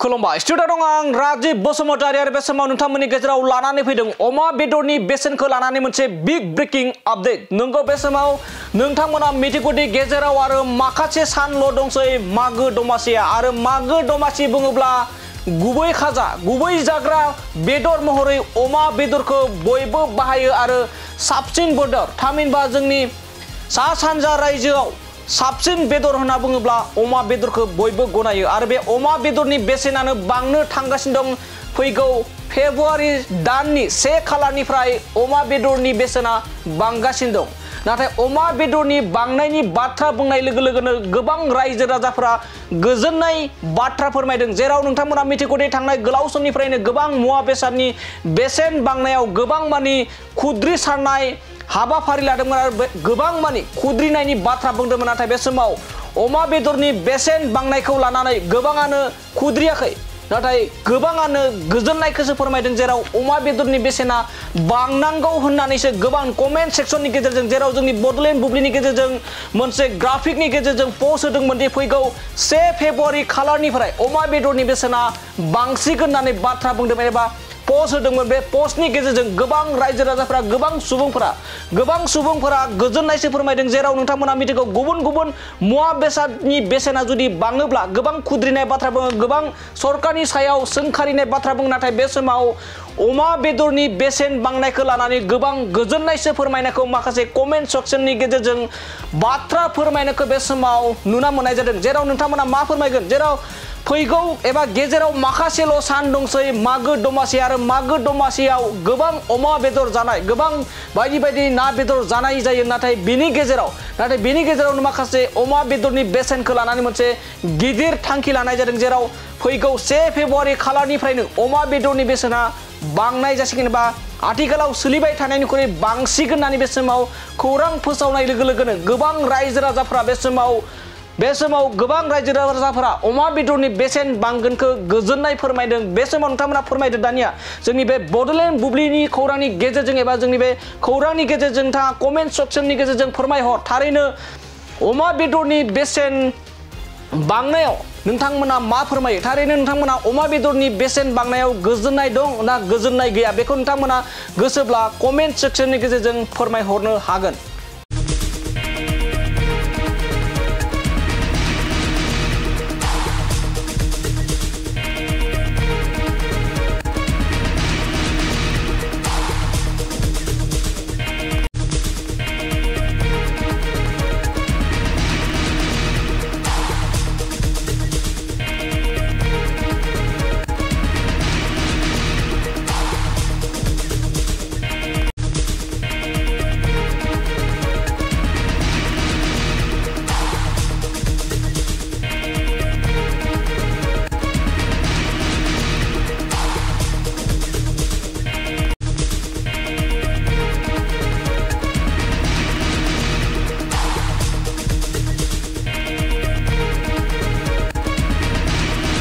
खुलुमबाय स्टुडिअ दं आं राजिब बसुमतारी आरो बे समाव नोंथांमोननि गेजेराव लानानै फैदों अमा बेदरनि बेसेनखौ लानानै मोनसे बिग ब्रेकिं आपडेट। नंगौ बे समाव नोंथांमोना मिथिगौदि गेजेराव आरो माखासे सानल' दंसै मागो दमासिया आरो मागो दमासि बुङोब्ला गुबै खाजा गुबै जाग्रा बेदर महरै अमा बेदरखौ बयबो बाहायो आरो साबसिन बेदर थामहिनबा जोंनि सा सानजा रायजोआव साबसिन बेदर होनना बुङोब्ला अमा बेदरखौ बयबो गनायो आरो बे अमा बेदरनि बेसेनानो बांनो थांगासिनो दं। फैगौ फेब्रुवारि दाननि 1 खालारनिफ्राय अमा बेदरनि बेसेना बांगासिनो दं। नाथाय अमा बेदरनि बांनायनि बाथ्रा बुंनाय लोगो लोगोनो गोबां रायजो राजाफोरा गोजोननाय बाथ्रा फोरमायदों, जेराव नोंथांमोना मिथिगौदि थांनाय गोलाव समनिफ्रायनो गोबां मुवा बेसादनि बेसेन बांनायाव गोबां मानि खुद्रिसारनाय हाबाफारि लादोंमोन आरो गोबां मानि खुद्रिनायनि बाथ्रा बुंदोंमोन। नाथाय बे समाव अमा बेदरनि बेसेन बांनायखौ लानानै गोबाङानो खुद्रियाखै, नाथाय गोबाङानो गोजोननायखौसो फोरमायदों, जेराव अमा बेदरनि बेसेना बांनांगौ होननानैसो गोबां कमेन्ट सेक्सननि गेजेरजों, जेराव जोंनि बड'लेण्ड बुब्लिनि गेजेरजों मोनसे ग्राफिकनि गेजेरजों पस्ट होदोंमोन दि फैगौ 1 फेब्रुवारि खालारनिफ्राय अमा बेदरनि बेसेना बांसिगोन होननानै बाथ्रा बुंदोंमोन एबा पस्ट होदोंमोन। बे पस्टनि गेजेरजों गोबां रायजो राजाफोरा गोबां सुबुंफोरा गोजोननायसो फोरमायदों, जेराव नोंथांमोना मिथिगौ गुबुन गुबुन मुवा बेसादनि बेसेना जुदि बाङोब्ला गोबां खुद्रिनाय बाथ्रा बुङो, गोबां सरकारनि सायाव सोंखारिनाय बाथ्रा बुङो। नाथाय बे समाव अमा बेदरनि बेसेन बांनायखौ लानानै गोबां गोजोननायसो फोरमायनायखौ माखासे कमेन्ट सेक्सननि गेजेरजों बाथ्रा फोरमायनायखौ बे समाव नुना मोननाय जादों। जेराव नोंथांमोना मा फोरमायगोन, जेराव फैगौ एबा गेजेराव माखासेल' सान दंसै मागो दमासि आरो मागो दमासियाव गोबां अमा बेदर जानाय, गोबां बायदि बायदि ना बेदर जानाय जायो। नाथाय बेनि गेजेरावनो माखासे अमा बेदरनि बेसेनखौ लानानै मोनसे गिदिर थांखि लानाय जादों, जेराव फैगौ 1 फेब्रुवारि खालारनिफ्रायनो अमा बेदरनि बेसेना बांनाय जासिगोन एबा आथिखालाव सोलिबाय थानायनिख्रुइ बांसिगोन होननानै बे समाव खौरां फोसावनाय लोगो लोगोनो गोबां रायजो राजाफोरा बे समाव गोबां रायजो राजाफोरा अमा बेदरनि बेसेन बांगोनखौ गोजोननाय फोरमायदों। बे समाव नोंथांमोना फोरमायदो दानिया जोंनि बे बड'लेण्ड बुब्लिनि खौरांनि गेजेरजों एबा जोंनि बे खौरांनि गेजेरजों नोंथाङा कमेन्ट सेक्सननि गेजेरजों फोरमायहर, थारैनो अमा बेदरनि बेसेन बांनायाव नोंथांमोना मा फोरमायो, थारैनो नोंथांमोना अमा बेदरनि बेसेन बांनायाव गोजोननाय दं ना गोजोननाय गैया, बेखौ नोंथांमोना गोसोब्ला कमेन्ट सेक्सननि गेजेरजों फोरमायहरनो हागोन।